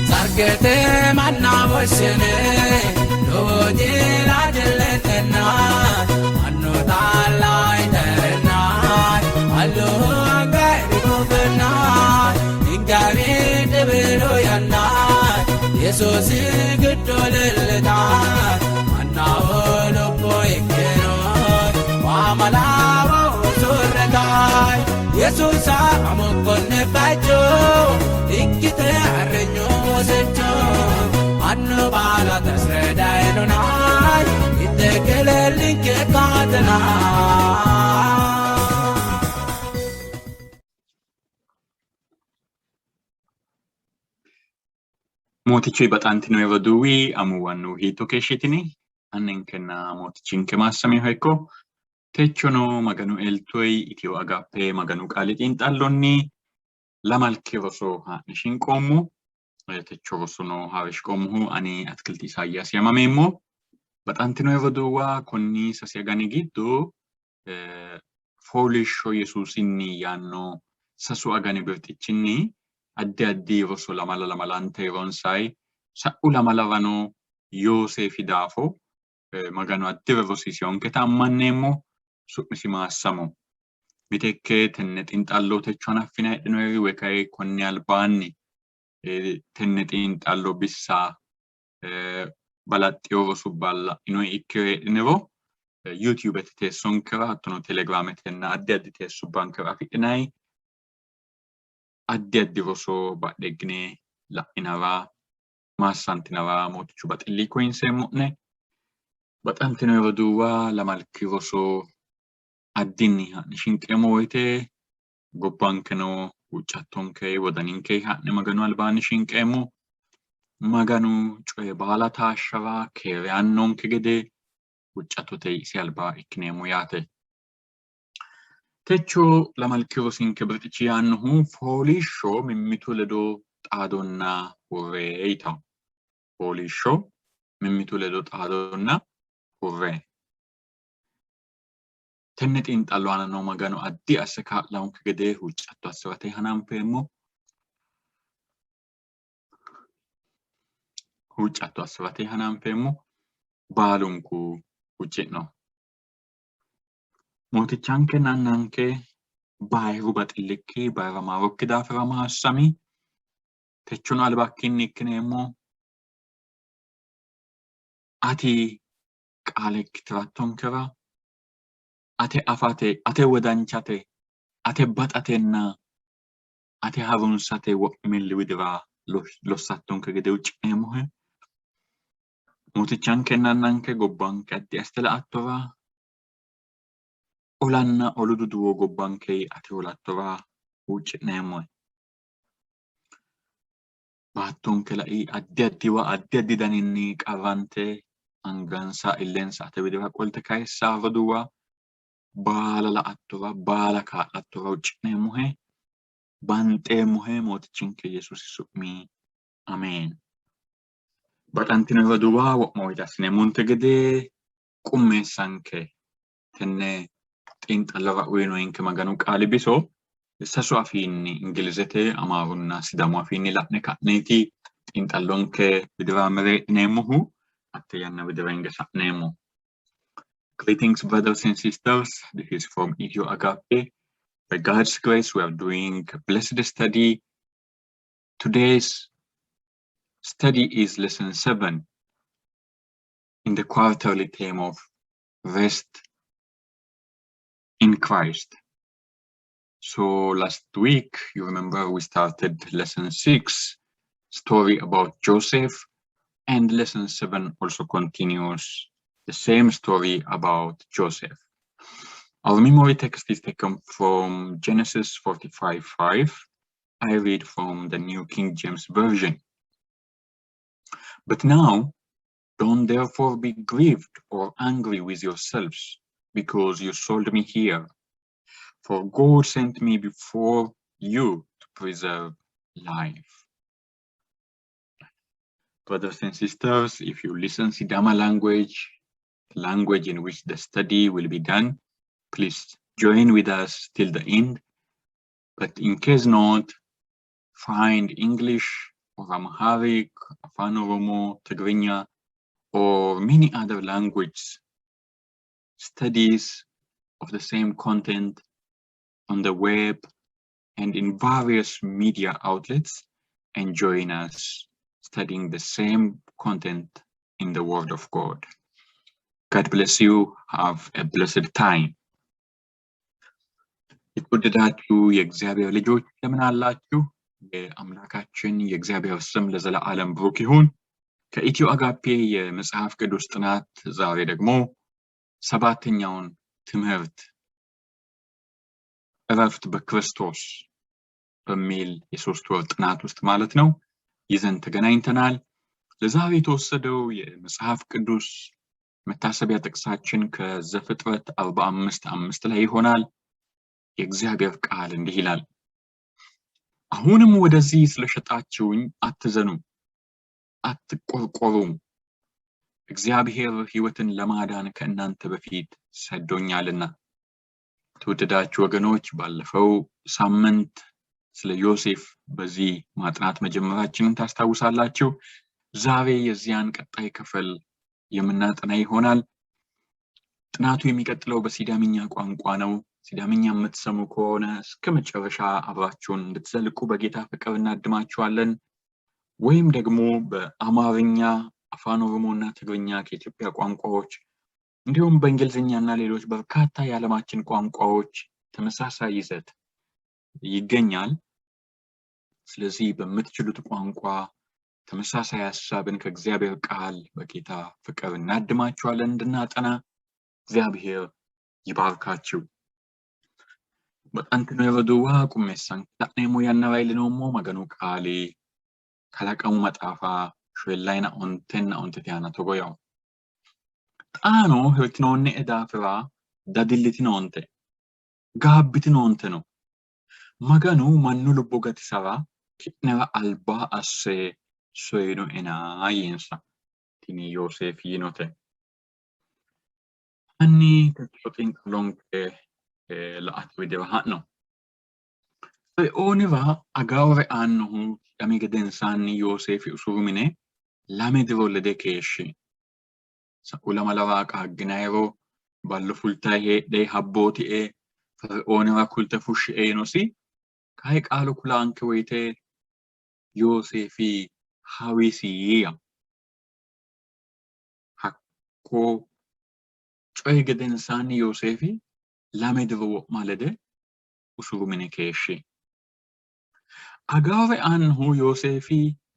Sargete manna voshene loji ladelena anno dalai terna allo Agape bubna ingari debelo yanna Jesus gudolelna manna olo poikero wamalawo surregai Jesus amokonne bajo ikkite arrenyo secho anno bala tasredai nonai itekele linke kadna Mootichi baxantino evaduwi amuwannu hiito keeshitini annenkenna mootichinke maassami hoekko techono maganu eltoi Ethio Agape maganu qaali xiinxallonni lamalki roso haa'ne shinqoommo techo rosono haawishqoommohu ani atkilti Isaayyaas yamameemmo baxantino evaduwa konni sase agani giddo foolishsho Yesuusinni yaanno sasu agani birxichinni addi roso lamalante ronsai sa'u lamalavano Yoosefi daafo maganu addi rosisiyonke taammanneemmo su'misi maassamo mitekke tenne xiinxallo techoon affina hedhinoeri wekae konni albaanni tenne xiinxallo bissaa balaxxeyo rosu balla inoi ikkire hedhiniro YouTube teessonkera hattono Telegrammetenna addi teessubbankera afidhinai addi roso badheggine la'inara maassantinara mootichu baxilli koyinseemmo'ne baxantino evaduwa lamalki roso addinni haa'ne shinqeemmo woyte gobbankeno huccattonke wodaninke haa'ne maganu albaanni shinqeemmo maganu coye baala taashshara keere annonke gede huccattote isi albaa ikkineemmo yaate. Techo lamalki rosinke birxichi yaannohu foolishsho mimmitu ledo xaadonna hurre yitaw. Foolishsho mimmitu ledo xaadonna hurre. Tenne xiinxallo aana noo maganu addi asse kaa'laonke gede huccatto assirate hananfeemmo. Huccatto assirate hananfeemmo baalunku hucci'no. Mootichanke nannanke bayiru baxillikki bayira maarokki daafira maassami techono albakkinni ikkineemmo ati qaale ikkitirattonkera ate afate ate wodanchate ate baxatenna ate harunsate wo'milli widira lossattonke gede hucci'neemmohe mootichanke nannanke gobbanke addi aste la''attora olanna olududuwo gobbanke ate olattora hucci'neemmohe baattonke lai addi addi daninni qarrante angansa illensa ate widira qolte kayissa roduwa baala la''attora baala kaa'lattora hucci'neemmohe banxeemmohe mootichinke Yesuusi su'mi Ameen. Baxantino evaduwa wo'ma woyte assineemmonte gede qummeessanke tenne xiinxallara uyinoyinke maganu qaali biso sasu afiinni ingilizete amaarunna sidamu afiinni la'ne ka'neeti xiinxallonke widira mereedhineemmohu hatte yanna widira hinge sa'neemmo. Greetings brothers and sisters, this is from Ethio Agape. By God's grace we are doing a blessed study. Today's study is lesson 7 in the quarterly theme of rest in Christ. So last week, you remember we started lesson 6, story about Joseph, and lesson 7 also continues the same story about Joseph. Our memory text is taken from Genesis 45:5. I read from the New King James Version. But now, don't therefore be grieved or angry with yourselves because you sold me here. For God sent me before you to preserve life. Brothers and sisters, if you listen Sidama language, the language in which the study will be done, please join with us till the end But in case not, find English or Amharic, Afan Oromo, Tigrinya, or many other language studies of the same content on the web and in various media outlets, and join us studying the same content in the Word of God. God bless you. Have a blessed time. የተወደዳችሁ የእግዚአብሔር ልጆች እንደምን አላችሁ? የአምላካችን የእግዚአብሔር ስም ለዘላለም ብሩክ ይሁን። ከኢትዮ አጋፔ የመጽሐፍ ቅዱስ ጥናት ዛሬ ደግሞ ሰባተኛውን ትምህርት እረፍት በክርስቶስ በሚል የሶስት ወር ጥናት ውስጥ ማለት ነው ይዘን ተገናኝተናል። ለዛሬ የተወሰደው የመጽሐፍ ቅዱስ መታሰቢያ ጥቅሳችን ከዘፍጥረት 45:5 ላይ ይሆናል። የእግዚአብሔር ቃል እንዲህ ይላል፣ አሁንም ወደዚህ ስለሸጣችሁኝ አትዘኑ፣ አትቆርቆሩም፣ እግዚአብሔር ሕይወትን ለማዳን ከእናንተ በፊት ሰዶኛልና። ተወደዳችሁ ወገኖች፣ ባለፈው ሳምንት ስለ ዮሴፍ በዚህ ማጥናት መጀመራችንን ታስታውሳላችሁ። ዛሬ የዚያን ቀጣይ ክፍል የምናጠና ይሆናል። ጥናቱ የሚቀጥለው በሲዳምኛ ቋንቋ ነው። ሲዳምኛ የምትሰሙ ከሆነ እስከ መጨረሻ አብራችሁን እንድትዘልቁ በጌታ ፍቅር እናድማችኋለን። ወይም ደግሞ በአማርኛ፣ አፋን ኦሮሞና ትግርኛ ከኢትዮጵያ ቋንቋዎች እንዲሁም በእንግሊዝኛና ሌሎች በርካታ የዓለማችን ቋንቋዎች ተመሳሳይ ይዘት ይገኛል። ስለዚህ በምትችሉት ቋንቋ ተመሳሳይ ሐሳብን ከእግዚአብሔር ቃል በጌታ ፍቅር እናድማችኋለን እንድናጠና። እግዚአብሔር ይባርካችሁ። በጣንት ነው የወዱዋ ቁሜሳን ታኔሙ ያናባይልነውሞ መገኑ ቃሌ ከላቀሙ መጣፋ ሸላይና ኦንተና ኦንተቲያና ተጎያው ጣኖ ህርትኖኔ እዳፍራ ዳድልትኖንተ ጋብትኖንተ ነው መገኑ ማኑ ልቦ ገትሰራ ኪነራ አልባ አሴ ሶይኖ ኤና ይንሳ ቲኒ ዮሴፍ ይኖተ አኒ ተጥሎቲን ሎንከ ለአት ወደባሃት ነው ኦኒቫ አጋወረ አንሁ ያሜገደንሳኒ ዮሴፍ ኡሱሩሚኔ ላሜድሮ ለደከሽ ሰኡለማ ለዋቃ ግናይሮ ባለፉልታይ ሄደ ሀቦቲኤ ፈርኦኒቫ ኩልተ ፉሽኤ ኖሲ ካይ ቃሉ ኩላንከ ወይቴ ዮሴፊ ሐዊሲያ ሐኮ ጮይ ገደንሳኒ ዮሴፊ ላሜድሮ ማለደ ኡሱሩሚኔ ከሽ አጋወረ አንሁ ዮሴፊ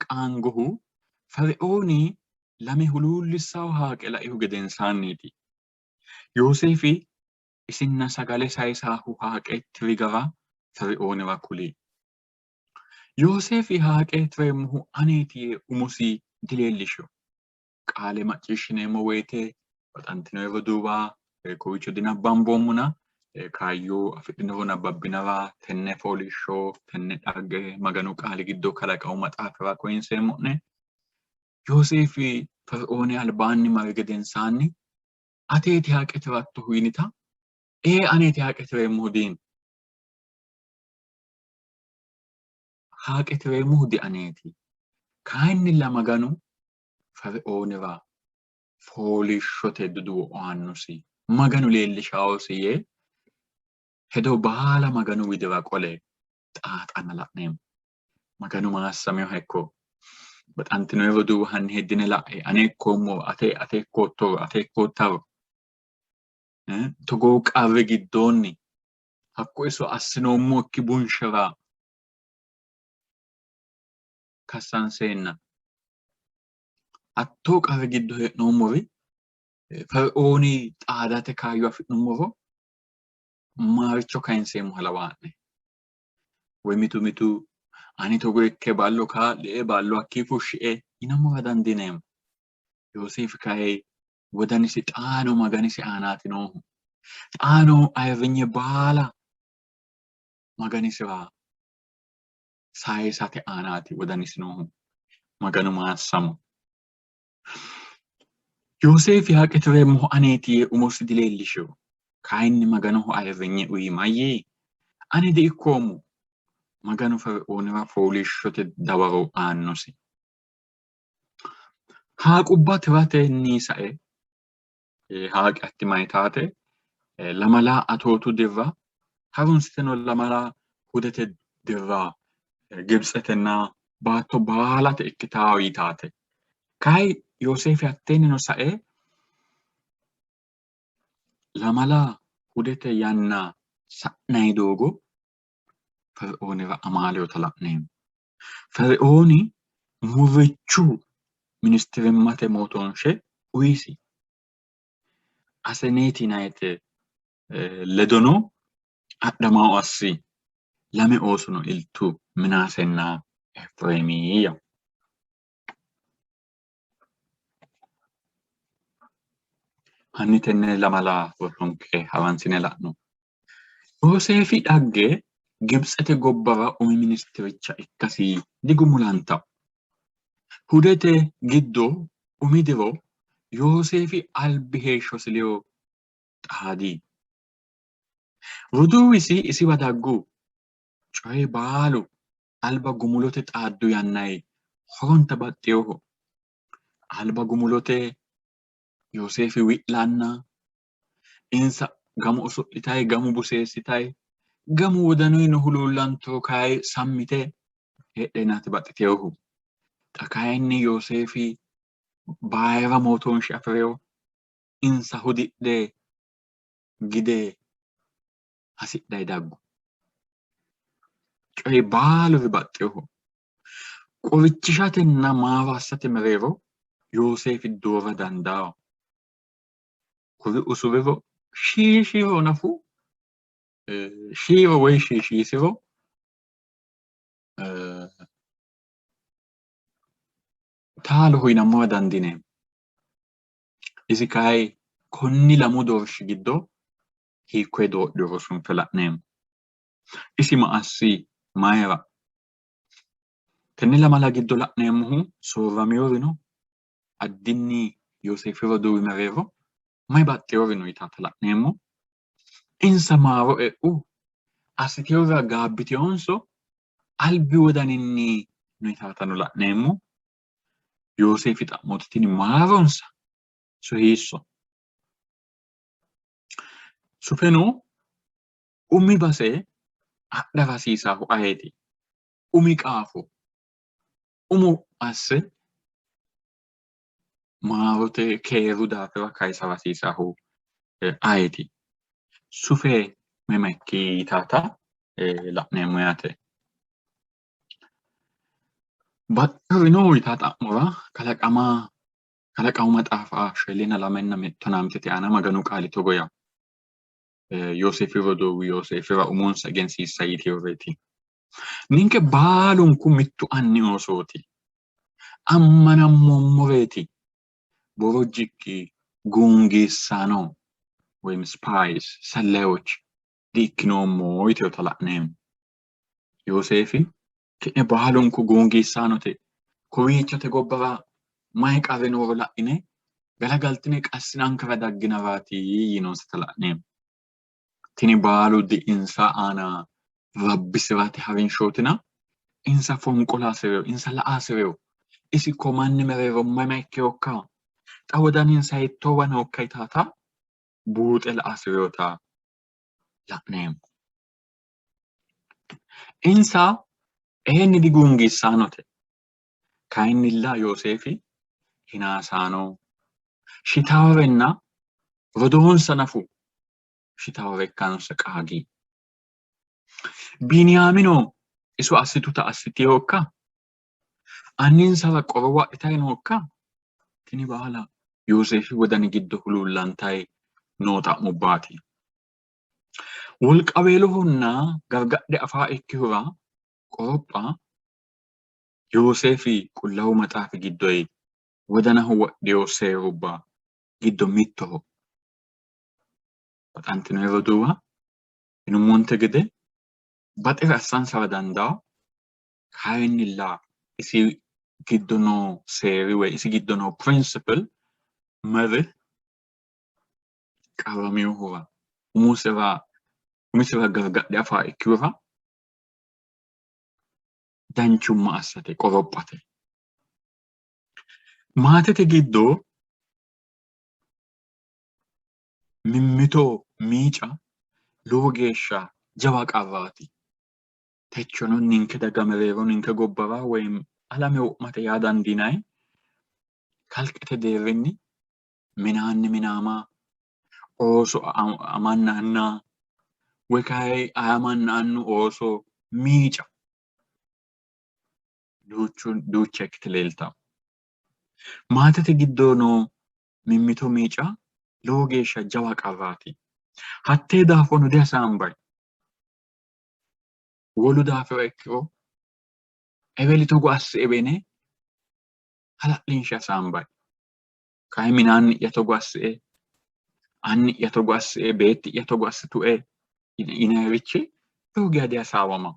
ቃንጉሁ ፈርኦኒ ለሜ ሁሉልሳው ሀቀላ ይሁ ገደንሳኒቲ ዮሴፊ እስና ሰጋለ ሳይሳሁ ሀቀት ትሪገራ ፈርኦኒ ወኩሊ ዮሴፊ ሀቀት ወይሙ አኔቲ ኡሙሲ ድሌልሹ ቃለ ማጭሽኔ ሞዌቴ በጣንት ነው የወዱባ ኮዊቾ ዲና ባምቦሙና ካዩ አፍጥነውና ባቢናራ ተነ ፖሊሾ ተነ ዳገ መገኑ ቃል ግዶ ከላቀው መጣፈራ ኮይንሰሞነ ዮሴፍ ፈርኦኒ አልባኒ ማገደንሳኒ አቴት ያቀት ወጥቶ ሁይኒታ አኔት ያቀት ወይሙዲን ሀቀት ወይሙዲ አኔቲ ካይን ለመገኑ ፈርኦኒራ ፖሊሾ ተድዱ አንኑሲ መገኑ ሌልሻው ሲዬ ሄዶ ባላ መገኑ ዊደባ ቆለ ጣጣና ላኔም መገኑ ማሰሚው ሄኮ በጣንት ነው የወዱ ወሃን ሄድነ ላይ አኔ ኮሞ አቴ ኮታው ተጎ ቃበ ግዶኒ አኮ እሱ አስኖሞ ኪቡንሸራ ካሳንሴና አቶ ቃበ ግዶ ነው ሞሪ ፈርኦኒ ጣዳተ ካዩ አፍጥኑሞ ማርቾ ካይንሴ ሙሐላዋኔ ወሚቱ አኒ ተጎይከ ባሎ ካ ለባሎ አኪፉሽኤ ኢነሞ ወዳንዲነም ዮሴፍ ካይ ወዳንሲ ጣኖ ማጋኒሲ አናት ነው ጣኖ አይቨኘ ባላ ማጋኒሲዋ ሳይሳተ አናት ወዳንሲ ነው ማጋኑ ማሰሙ ዮሴፍ ያቀትረ ሞ አኔቲ ኡሞስ ዲሌልሹ ካይን ማጋኑ አይቨኘ ኡይ ማዬ አኔ ዲኮሙ maganu Fara'oonira fooliishshote dawaro aannosi. Haaqubba tiratenni sae haaqi atti mayitaate lamalaa atootu dirra harunsiteno lamalaa hudete dirra Gibxetenna baatto baalate ikkitaawo yitaate. Kayi Yoosefi hattennino sae lamalaa hudete yanna sa'nayi doogo Fara'oonira amaaleyota la'neemmo. Fara'ooni murrichu ministirimmate mootonshe uyisi. Aseneeti yinayite ledono adhamawo assi lame oosono iltu Minaasenna Efreemiyya. Hanni tenne lamalaa worronke haransine la'no. Yoosefi dhagge Gibxete gobbara umi ministiricha ikkasi digumulantawo. Hudete giddo umi diro Yoosefi albi heeshshosi leyo xaadii. Roduuwisi isiwa daggu coyi baalu alba gumulote xaaddu yannayi horonta baxxeyoho. Alba gumulote Yoosefi wi'lanna insa gamu oso'litayi gamu buseessitayi gamu wodanuyino huluullanturo kayi sammite heedheenaati baxxiteyohu. Xa kayinni Yoosefi bayira mootonshe afireyo insa hudidhe gide hasidhayi daggu. Coyi baaluri baxxeyoho. Qorichishatenna maaro assate mereero Yoosefi doora dandaawo. Kuri usuriro shiishiro nafu shiiro woyi shiishiisiro taaloho yinammowa dandineemmo. Isi kayi konni lamu doorshi giddo hiikkoyi doodhiro sunfe la'neemmo. Isi ma assi mayira? Tenne lamala giddo la'neemmohu soorramiyorino addinni Yoosefi roduuwi mereero mayi baxxeyorino yitaata la'neemmo. Insa maaro e'u assiteyorira gaabbiteyonso albi wodaninni no yitaatano la'neemmo. Yoosefi xa'mooti tini maaronsa so hiisso? Sufeno umi base adhara hasiisaahu ayeeti? Umi qaafo umu asse maarote keeru daafira kayisara hasiisaahu ayeeti? Sufe memekki yitaata la'neemmo yaate. Baxxeyorino yitaa xa'mora kalaqamu maxaafa Shelina 2:12 aana maganu qaali togo yawo. Yoosefi roduuwi Yoosefira umonsa egensiissa yiteyoreeti. Ninke baalunku mittu anni oosooti. Ammanammoommoreeti. Borojjikki guungiissaano ወይም ስፓይስ ሰላዮች ዲክኖሞ ይተውታ la'neemmo. Yoosefi kenne baalunku guungiissaanote kowiichote gobbara mayi qarri nooro la'ine galagaltine qassinankera dagginaraati yinonsata la'neemmo. Tini baalu di'insa aana rabbisirate harinshootina insa fonqola hasireyo insa la'a hasireyo isi ko manni mereero mayikkeyokka xa wodaninsa hiittoowa nookka yitaata buuxe la'a hasireyota la'neemmo. Insa eenni diguungiissaanote. Kayinnilla Yoosefi hinaasaano shitaawarenna rodoonsa nafu shitaaware ikkansa qaagi. Biniyaamino isu assituta assiteyokka anninsara qorowo adhitayi nookka tini baala Yoosefi wodani giddo huluullantayi noo xa'mubbaati. Wolqaweelohonna gargadhe afaa ikkihura qoropha Yoosefi qullawu maxaafi giddoyi wodanaho wodheyo seerubba giddo mittoho. Baxantinoyi roduuwa yinummonte gede baxira assansara dandaawo. Kayinnilla isi giddo noo seeri woyi isi giddo noo principle merih qaramiyohura umisira gargadhe afaa ikkihura danchummaa assate qorophate. Maatete giddoo mimmitoo miica lowo geeshsha jawa qarraati. Techono ninke daga mereero ninke gobbara woyim alame wo'mate yaa dandiinay kalqete deerrinni minaanni minaamaa ooso amanna annaa woy kayii ayamanna annu ooso miica duucha ikkite leeltawo. Maatete giddoo noo mimmito miica lowo geeshsha jawa qarraati. Hattee daafono dihasaambayi. Wolu daafira ikkiro eweli togo assie bene hala'linshe hasaambayi. Kayii minaanni'ya togo assie, anni'ya togo assie, beetti'ya togo assitue yinayirichi lowo geya dihasaawama.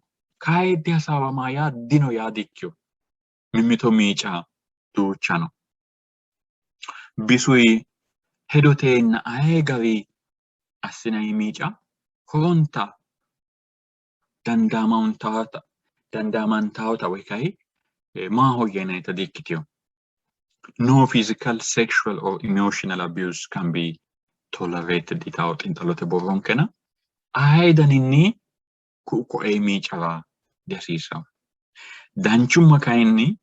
Kayii dihasaawamaa yaa dino yaa di"ikkino. Mimmito miica duucha no. Bisuyi hedoteenna ayee garii assinayi miica horonta dandaamantawota woy kayii maahoyya yinayita di"ikkitino. No physical, sexual or emotional abuse can be tolerated yitawo xiinxallote borronkena. Ayee daninni ku'u ko'ee miicara dihasiisawo. Danchumma kayinni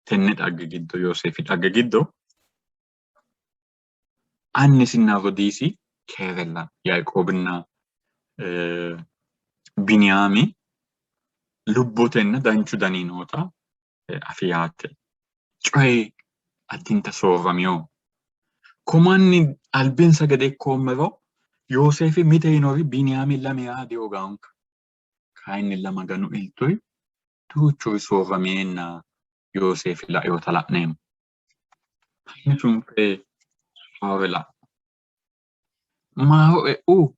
tenne dhagge giddo Yoosefi dhagge giddo annisinna rodiisi keerella Yaaqoobinna Biniyaami lubbotenna danchu danii noota afi yaate. Coyi addinta soorramiyo. Komanni albinsa gede ikkoommero Yoosefi mite yinori Biniyaami lame yaa dihoogaanka. Kayinnilla Maganu iltuyi duuchuri soorrameenna Yoosefi laeyoota la'neemmo. Hanni sunfe haare la'a. Maaho e'u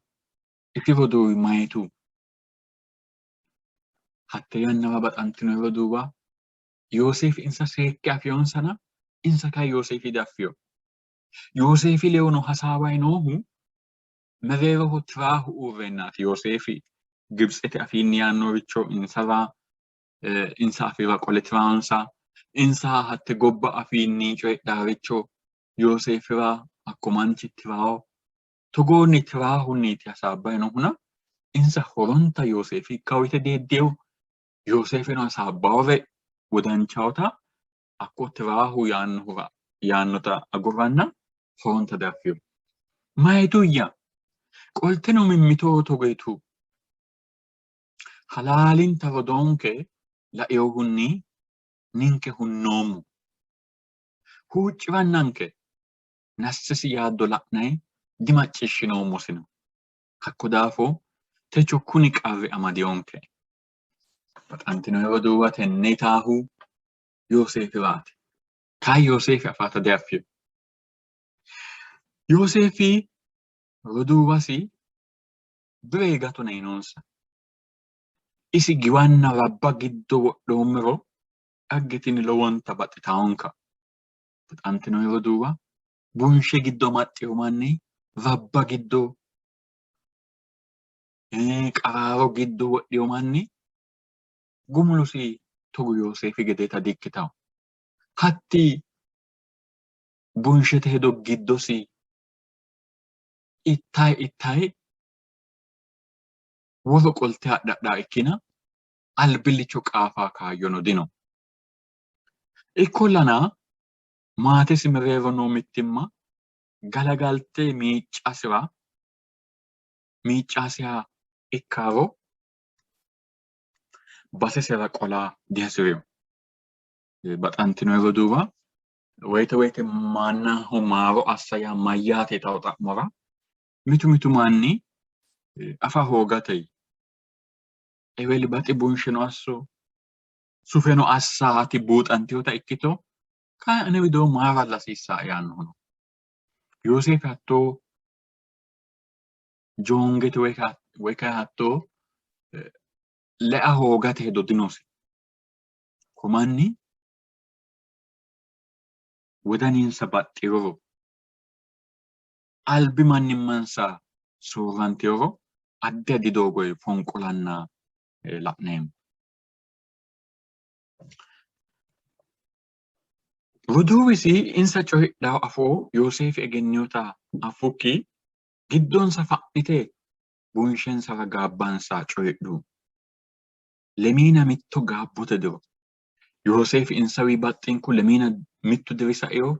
iti roduuwi mayitu hatte yannara baxantino roduuwa Yoosefi insa seekke afeyonsana insa kayii Yoosefi diafeyo. Yoosefi leyono hasaawayi noohu mereeroho tiraahu uurrennaati. Yoosefi Gibxete afiinni yaannoricho insara insa afiira qole tiraansa insa hatte gobba afiinni coyidhaaricho Yoosefira akko manchi tiraawo togoonni tiraahunniiti hasaabbayi noohuna insa horonta Yoosefi kawite deeddeewu Yoosefino hasaabbawore wodanchawota akko tiraahu yaannota agurranna horonta diafeyo. Mayituyya qolteno mimmitoo togoyitu halaalinta rodoonke laeyohunni ninke hunnoommo. Huuccirannanke nassesi yaaddo la'nayi dimacciishshinoommosino. Hakko daafo techo kuni qarri amadeyonke. Baxantino roduuwa tenne itaahu Yoosefiraati. Kayii Yoosefi afaata diafeyo. Yoosefi roduuwasi bire gatona yinonsa. Isi giwanna rabba giddo wodhoommero dhaggitini lowonta baxxitawonka. Baxantino roduuwa bunshe giddo maxxiyo manni rabba giddo qaraaro giddo wodhiyo manni gumulusi togo Yoosefi gedeeta di"ikkitawo. Hatti bunshete hedo giddosi ittayi woro qolte hadhadhaa ikkina albillicho qaafaa kaayyono dino. Ikkollana maatesi mereero noo mittimma galagalte miiccasiha ikkaaro basesera qolaa dihasireyo. Baxantino roduuwa woyte mannaho maaro assa yaa mayyaate yitawo xa'mora mitu manni afa hoogateyi eweli baxi bunsheno asso sufeno assaati buuxanteyota ikkito kayii ane widoo maaralla hasiissaa'e yaannohuno. Yoosefi hattoo joongete woy kayii hattoo lea hoogate hedo dinosi. Komanni wodaninsa baxxiroro albi mannimmansa soorranteyoro addi addi doogoyi fonqolanna la'neemmo. Roduuwisi insa cohidhaa afoo Yoosef egennoota afuuki giddoonsa fa'ite bunshensa ragaabbaansaa cohidhu. Lemiina mitto gaabbote diro. Yoosef insa wibaxxiin kun lemiina mitto dirisa eo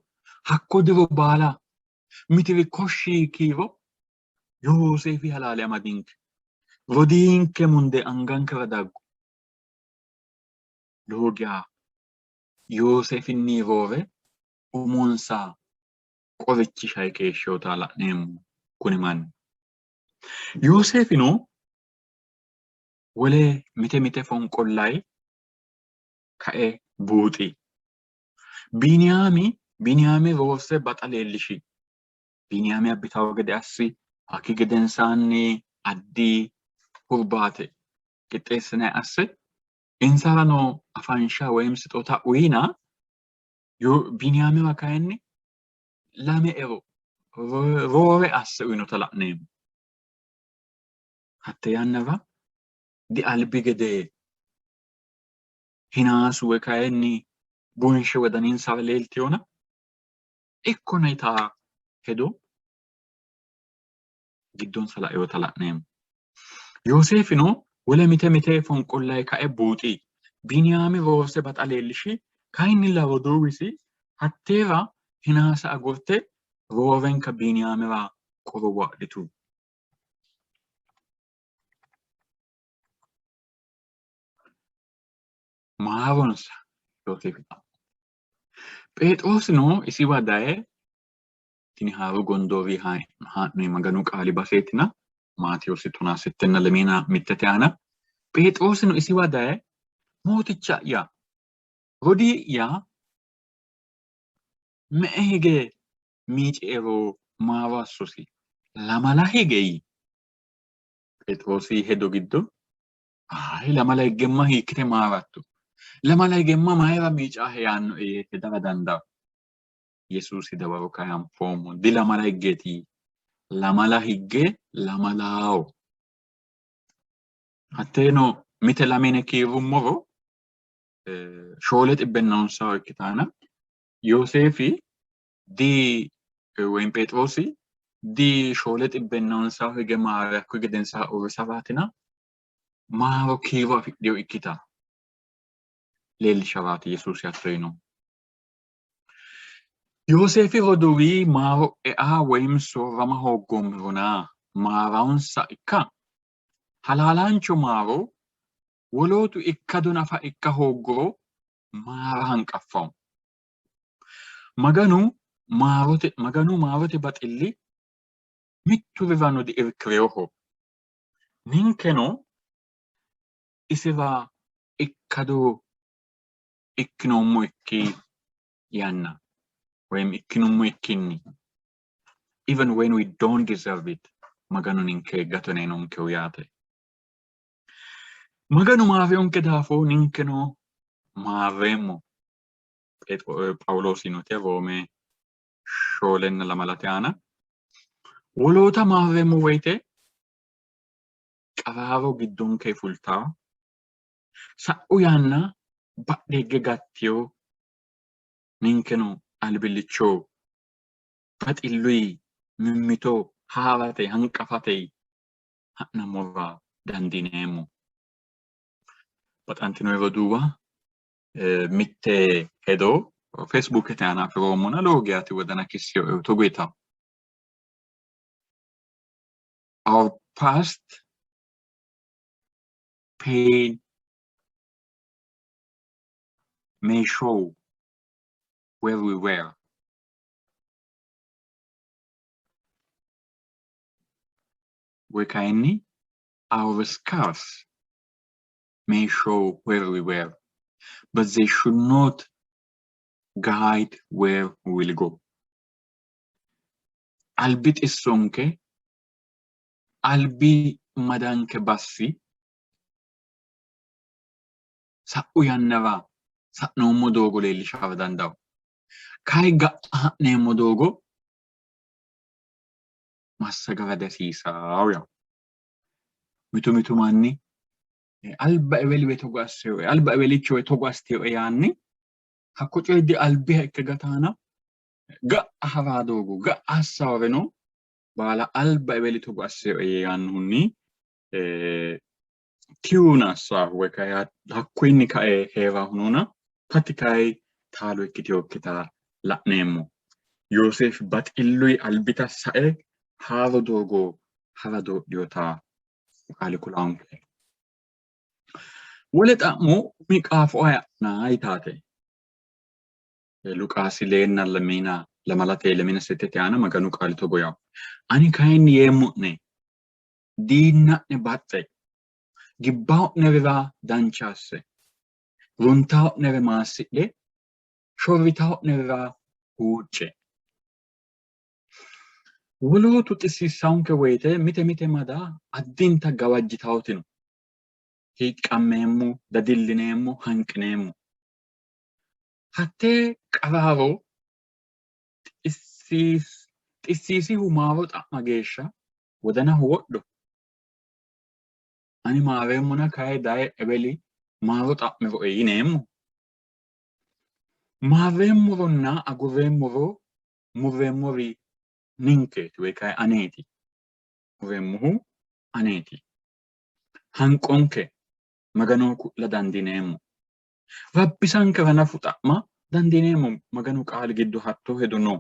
hakko diro baala mitiri koshii kiiro Yoosefi halaale amadinke. Rodiinke munde anganke radaggu. Loogiyaa Yoosef inni roore umonsaa qorichi shayi keeshshootaa la'neemmo kuni manni. Yoosefinu wole mite fonqollaayi ka'e buuxi. Biniyaami roorse baxa leellishi. Biniyaami abbitawo gede assi akki gedensaanni addii hurbaate qixxeessine asse insarano afansha woyim sixota uyina Biniyaamiwa kayinni lame ero roore asse uyinota la'neemmo. Hatte yannara di albi gede hinaasu woy kayinni bunshe wedaninsara leeltiyona ikkona yitaa hedo giddoonsa la'eewota la'neemmo. Yoosefino wole mite fonqollaayi ka'e buuxi. Biniyaami roorse baxa leellishi kayinni la roduuwisi hatteera hinaasa agurte roorenka Biniyaamira qorowwadhitu. Maaronsa Yoosefidha. Phexrosino isiwa daye tini haaru gondoorii haa'noyi maganu qaali baseetina Maatiyos 7 lemiina mittete aana. Phexrosino isiwa daye mooticha'ya rodi'ya me'e hige miiceero maaro assosi lamala higeyi. Phexrosi hedo giddo lamala higemma hiikkite maarattu. Lamala higemma mayira miicaahe yaanno hedara dandawo. Yesuusi dawaro kayi anfoommo di lamala higgeeti. Lamala higge lamalaawo. Hatteeno mite lamine kiirummoro shoole xibbennonsaho ikkitaana Yoosefi di woyim Phexrosi di shoole xibbennonsaho hige maare hakku gedensaa uurrisaraatina maaro kiiro afidhiyo ikkita leellisharaati Yesuusi hattoyino. Yoosefi roduuwi maaro e'aa woyim soorrama hoggoomirona maarawonsa ikka halaalaancho maaro wolootu ikkado nafa ikka hoogguro maara hanqaffawo. Maganu maarote baxilli mitturirano di irkireyoho. Ninkeno isira ikkado ikkinommo ikki yanna woyim ikkinummo ikkinni even when we don't deserve it maganu ninke gatone nonkeho yaate. Maganu maareyonke daafo ninkeno maareemmo. Phaawulosi nuti Roome 5:2 woloota maareemmo woyte qaraaro giddonke fultaa sa'u yanna badheegge gattiyo ninkeno albillicho baxilluyi mimmito haarate hanqafate ha'nammorra dandineemmo. Baxantinoyi roduuwa mitte hedo Facebookete aana afiroommona lowo geyaati wodana kissiyo togoyta. Our past pain may show where we were. Wekaini, our scars may show where we were, but they should not guide where we will go. Albit isonke, albi madanke bassi, sa'u yannara sa'noommo doogo leellishara dandawo. Kayi ga'a ha'neemmo doogo massagara dasiisaawo yawo. Mitu manni alba eweli wetogo asseo alba ewelicho wetogo asteo yaanni hakko coydi albiha ikke gatana ga havadogo ga assawreno bala alba eweli togo asseo yaannuhunni tiuna sahuwe kaya hakko inni kae heera hununa patikai talo ikkiteo kita la'neemmo Yosef baxillui albita sae haaro dogo harado diota qaali kulaanke wole xa'mo umi qaafo aya'na aytaate Luqaasi leenna lamina lamalate lamina setete ana maganu qaali togo yaw ani kayinni yeemmo'ne diinna'ne baxxe gibbaa'neriraa danchasse runtaa'nere maassidhe shorritaa'neriraa huucce wolootu xississaanke woyte mite mada addinta gawajjitaawtino hiiqqammeemmo dadillineemmo hanqineemmo hattee qaraaro xissiisihu maaro xa'ma geeshsha wodanaho wodho ani maareemmona kayi daye eweli maaro xa'miroe yineemmo maareemmoronna agurreemmoro murreemmori ninkeeti woy kayi aneeti murreemmohu aneeti hanqonke maganoo ku'la dandineemmo rabbisankera nafu xa'ma dandineemmo maganu qaali giddo hatto hedo no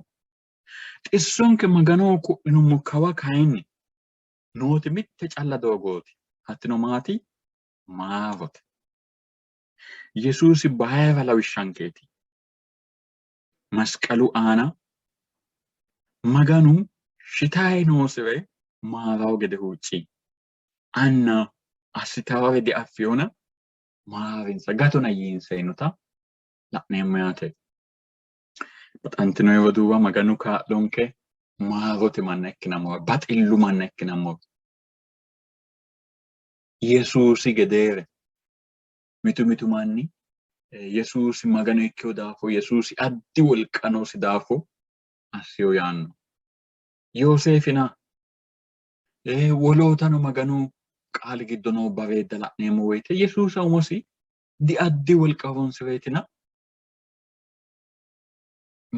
xissonke maganoo ku'linummo kawa kayinni nooti mitte calla doogooti hattino maati maarote Yesuusi bayira lawishshankeeti masqalu aana maganu shitayi noosire maarawo gede huucci anna assitaware diaffiyona maarinsa gatona yiinseenota la'neemmo yaate baxantinoyi woduuwa maganu kaa'lonke maarote manna ikkinammora baxillu manna ikkinammora Yesuusi gedeere mitu manni Yesuusi maganu ikkeyo daafo Yesuusi addi wolqa noosi daafo assiyo yaanno Yoosefina wolootano maganu qaali giddo noo bareedda la'neemmo woyte Yesuusa umosi di addi wolqa horonsireetina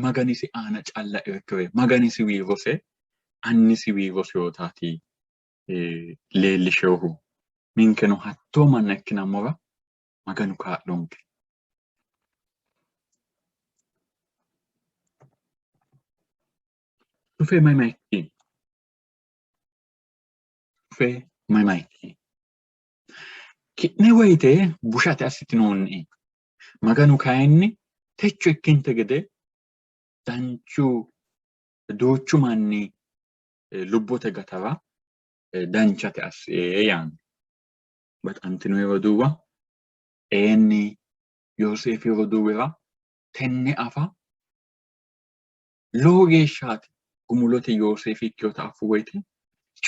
maganisi aana calla irkire maganisi wiirose annisi wiiroseyootaati leellisheehu ninkeno hattoo manna ikkinammora maganu kaa'lonke Tufe maymaikki ki'ne woyte bushate assitinoonni maganu kayinni techo ikkinte gede duuchu manni lubbote gatara danchate assie yaanni baxantinoyi woduuwa Yoosefi woduuwira tenne afa lowo geeshshaati gumulote Yoosefi ikkeyota afu woyte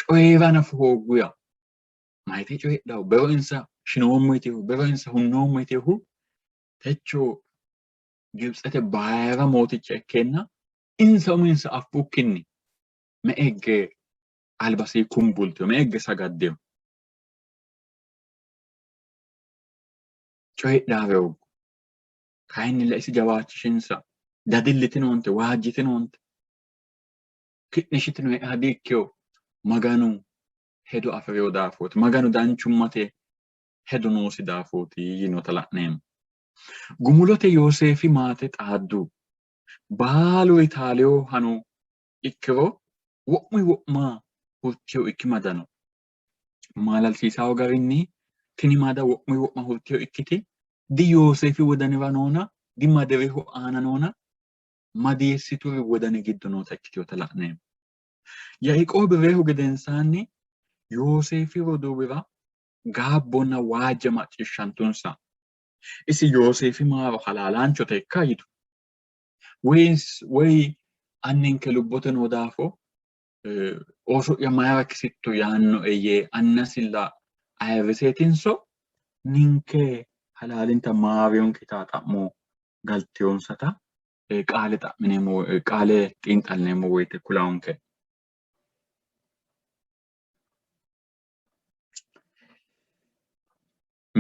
coyira nafu hoogguya mayte coyidhawu bero'insa shinoommo yitehu bero'insa hunnoommo yitehu techo Gibxete bayira mooticha ikkenna insa uminsa affukkinni me'egge albasii kumbulteyo me'egge sagaddeyo coyidhaare hoggu kayinni laisi jawaachishinsa dadillitinoonte waajjitinoonte ki'nishitino hadikkeyo maganu hedo afireyo daafooti maganu danchummate hedo noosi daafooti yinota la'neemmo gumulote Yoosefi maate xaaddu baalu Itaaliyo hanu ikkiro wo'ma hurtiyo ikki madano maalalsiisawo garinni tini mada wo'ma hurtiyo ikkiti di Yoosefi wodanira noona di maderihu aana noona madeessituri wodani giddo noota ikkiteyota la'neemmo Yaaqoobi reehu gedensaanni Yoosefi woduuwira gaabbonna waajja macciishshantunsa isi Yoosefi maaro halaalaanchote ikka yitu woy anninke lubbote noo daafo ooso'ya mayra kisitto yaanno'e yee annasilla ayirriseetinso ninke halaalinta maariyonke xa'mo galteyonsata qaale xiinxalneemmo woyte kulaonke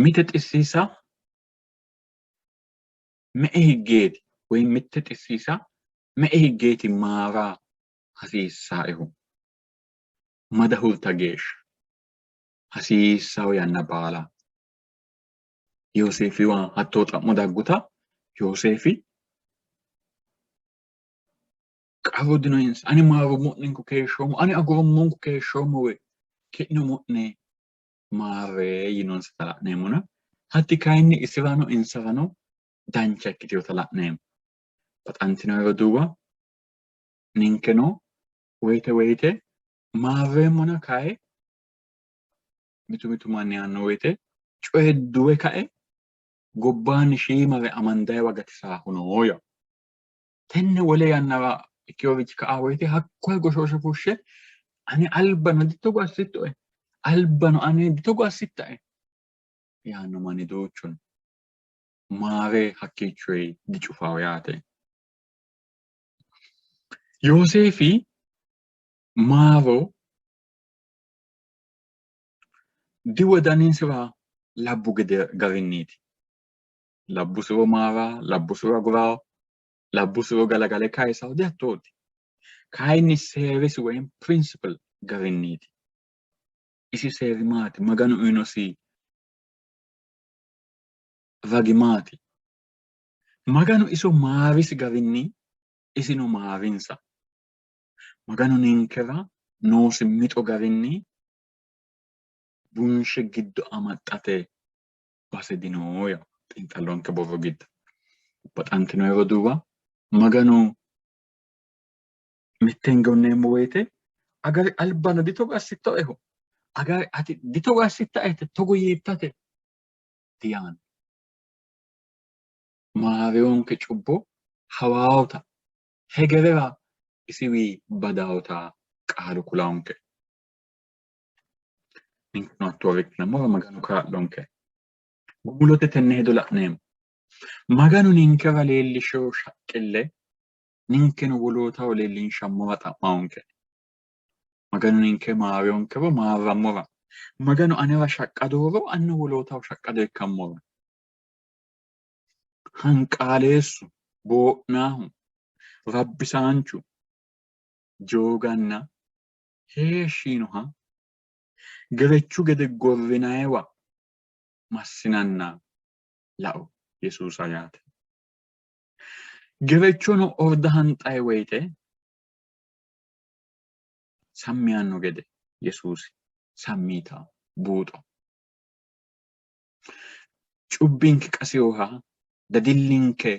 mite xissisa me'e higgeeti woy mitte xissisa me'e higgeeti maara hasiissaaehu mada hurta geeshsha hasiissawo yanna baala Yoosefiwa hattoo xa'mo dagguta Yoosefi qaru dinoyinsa ani maarummo'ninku keeshshoomo ani agurummonku keeshshoomo woy ki'ne mu'ne maarree yinonsata la'neemmona hatti kayinni isirano insarano dancha ikkitewota la'neemmo baxantino roduuwa ninkeno woyte maarreemmona kae mitu manni yaanno woyte coye duwe kae gobbaanni shiimare amandayiwa gatisaahu nooya tenne wole yannara ikkeyorichi ka'a woyte hakkoye goshoshe fushshe ani albano ditogo assittoe albano ani ditogo assittae yaanno manni duuchu no maare hakkiichoyi dicufawo yaate Yoosefi maaro diwodaninsiwa labbu gede garinniiti labbusiro maara labbusiro agurawo labbusiro galagale kayisawo dihattooti kayinni seerisi woyim principle garinniiti isi seeri maati maganu uyinosi ragi maati maganu iso maarisi garinni isino maarinsa maganu ninkera noosi mixo garinni bunshe giddo amaxxate base dinooya xiinxallonke borro giddo baxantino roduuwa maganu mitteenni gonneemmo woyte agari albano ditogo assittoeho agari ati ditogo assittaete togo yiittate diyaan maareyonke cubbo hawaawota hegerera isiwi badaawota qaalu kulaonke ninkeno hattoo rikkinammora maganu kaa'lonke gumulote tenne hedo la'neemmo maganu ninkera leellishshewo shaqqille ninkeno wolootaho leellinshammora xa'maonke maganu ninke maareyonkero maarrammora maganu anera shaqqadooro anno wolootaho shaqqado ikkammora hanqaaleessu boo'naahu rabbisaanchu jooganna heeshshiinoha gerechu gede gorrinayiwa massinanna lao Yesuusa yaate gerechono orda hanxayi woyte sammi yaanno gede Yesuusi sammi yitawo buuxo cubbinke qasiyoha dadillinke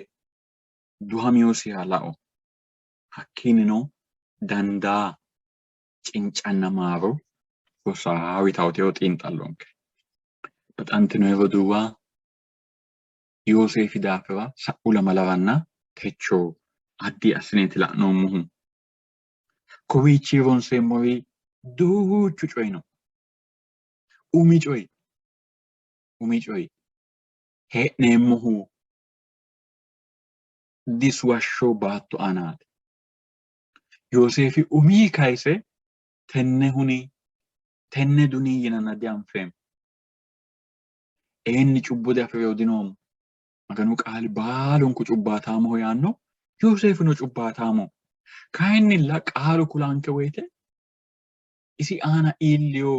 duhameyosiha lao hakkiinino dandaa cincanna maaro rosaawi tawteho xiinxallonke baxantino roduuwa Yoosefi daafira sa'u lamalaranna techo addi assineeti la'noommohu kowiichi ronseemmori duuchu coyi no umi coyi hee'neemmohu disuwashsho baatto aanaati Yoosefi umii kayise tenne dunii yinanna dianfeemmo eenni cubbude afireyo dinoommo maganu qaali baalunku cubbaataamoho yaanno Yoosefino cubbaataamo kayinnilla qaalu kulanke woyte isi aana iilleyo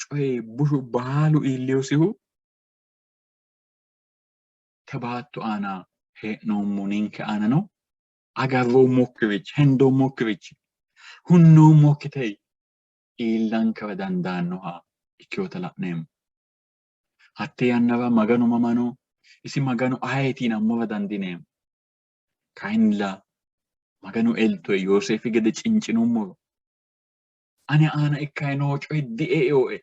coye bushu baalu iilleyosihu te baatto aana hee'noommo ninke aanano agarroommokirichi hendoommokirichi hunnoommokitei iillankera dandaannoha ikkeyota la'neemmo hatte yannara maganu mamano isi maganu ayeeti yinammora dandineemmo kayinnilla maganu eltoe Yoosefi gede cincinummoro ane aana ikkayi noo coyi di'eoe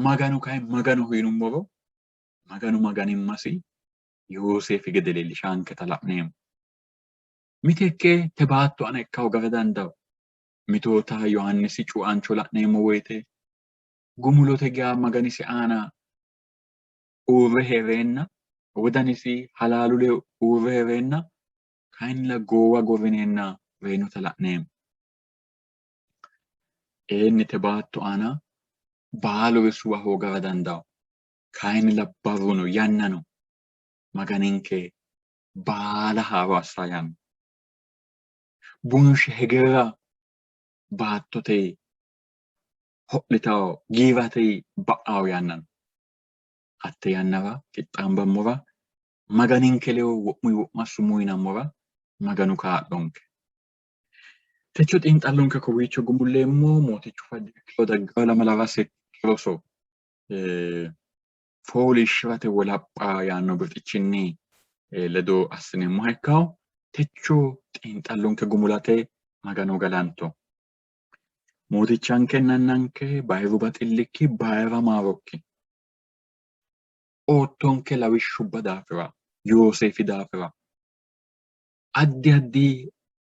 maganu kayi maganoho yinummoro maganu maganimmasi Yoosefi gede leellishaanketa la'neemmo mitekke te baatto ana ikkawo gara dandawo mitoota Yohannisi cu'ancho la'neemmo woyte gumulote geya maganisi aana uurre heereenna wodanisi halaalule uurre heereenna kayinnilla goowa gorrineenna reenota la'neemmo eenni te baatto aana baaluri suwa hoogara dandawo kaayni labbaru no yanna no maganinke baala hawaasa yan bunshi hegera baattote ho'litaw giivatay ba'aw yannan hatte yannara qixxaambammura maganinke lewo wo'muy wo'massumuy nammura maganu kaa'lonke. Techo xiinxallonke kowiicho gumulleemmo mootichu fajjikkiho daggayo lama roso fooliishshirate wolapha yaanno birxichinni ledo assineemmoha ikkawo techo xiinxallonke gumulate magano galanto. Mootichanke nannanke bayiru baxillikki bayira maarokki. Oottonke lawishshubba daafira Yoosefi daafira addi addi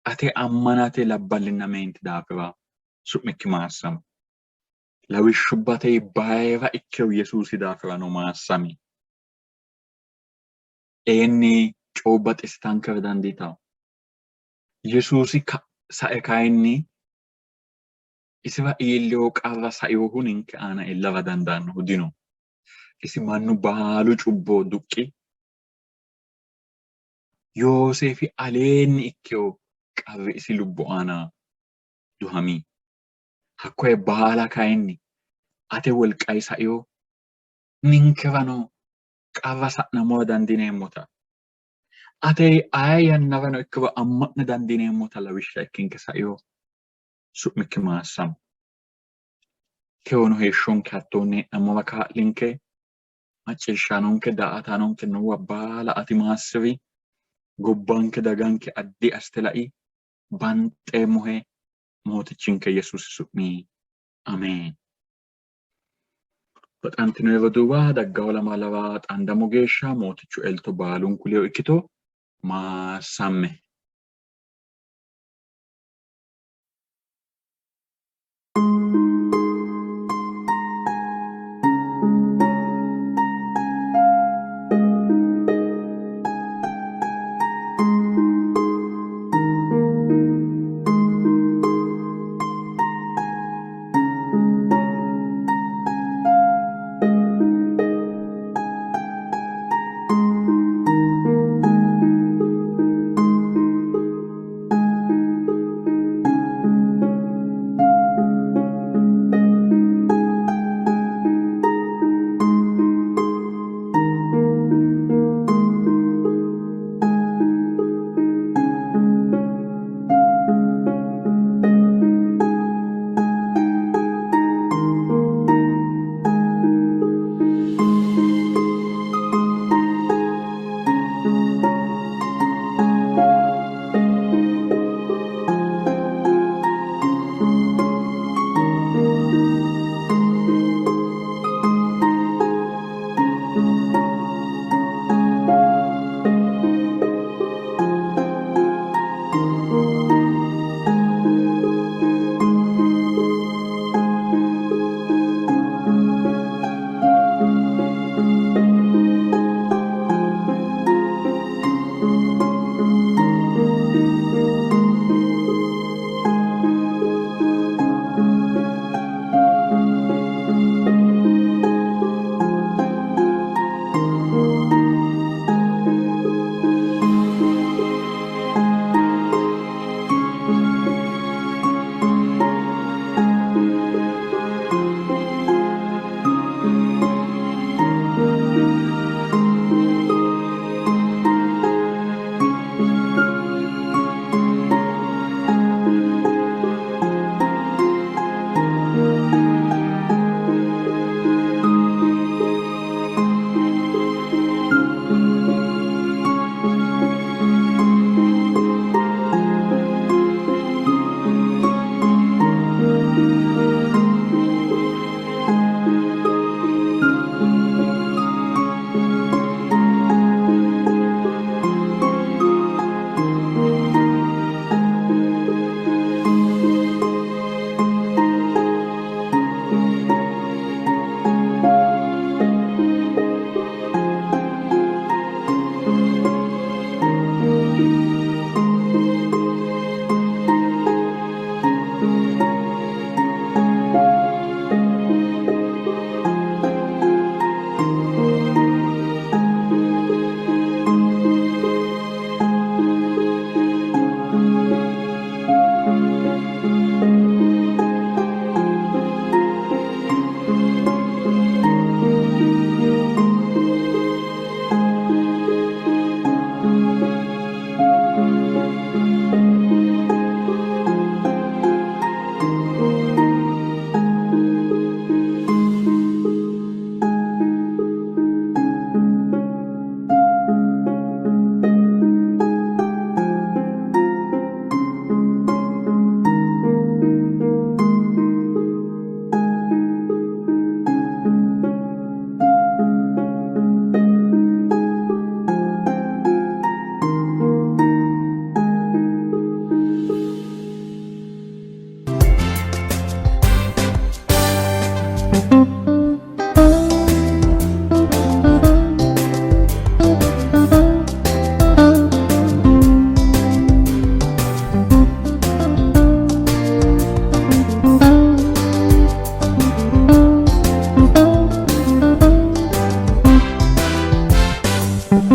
ate ammanate labballinnameenti daafira su'mikki maassami. Lawishshubbate bayira ikkew Yesuusi daafira no maassami. Eenni coobba xisitankera dandiitaw. Yesuusi sa'e kayinni isira iillewo qarra saewohu ninke aana iillara dandaannohu dino. Isi mannu baalu cubbo duqqi Yoosefi aleenni ikkewo qarri isi lubbo aana duhami. Hakkoye baala kayinni ate wolqay saewo ninkerano qarra sa'namora dandineemmota. Ate ayee yannarano ikkiro amma'na dandineemmota lawishsha ikkinke saewo su'mikki maassami. Kewono heeshshonke hattoonni hee'nammora kaa'linke macciishshaanonke daa"ataanonke noowa baala ati maassiri gobbanke daganke addi aste lai banxeemmohe mootichinke Yesuusi su'mi Ameen. Baxantinoe roduuwa daggayo lamalawa xaandamo geeshsha mootichu elto baalunku leyo ikkito maassamme.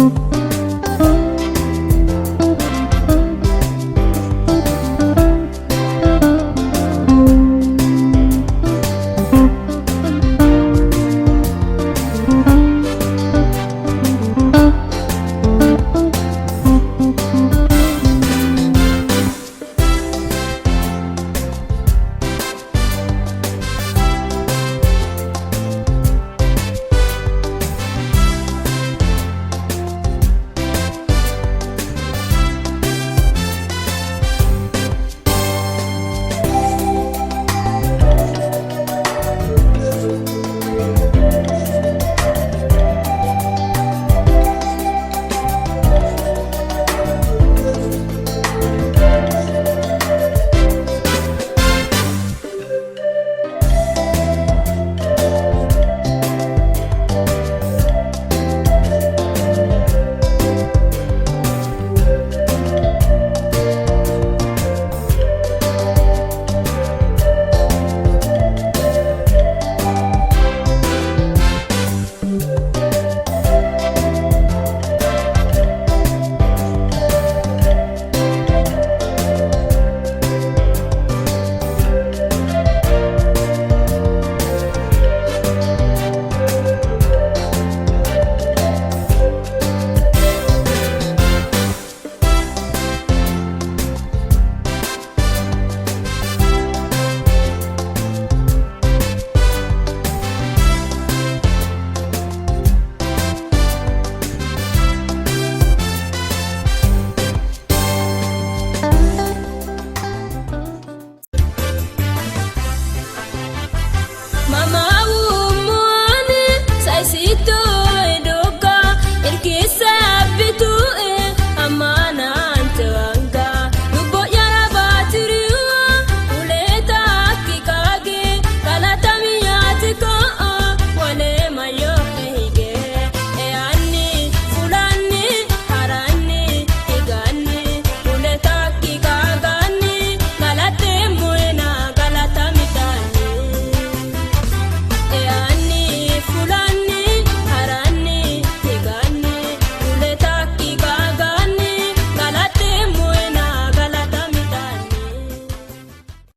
Thank you.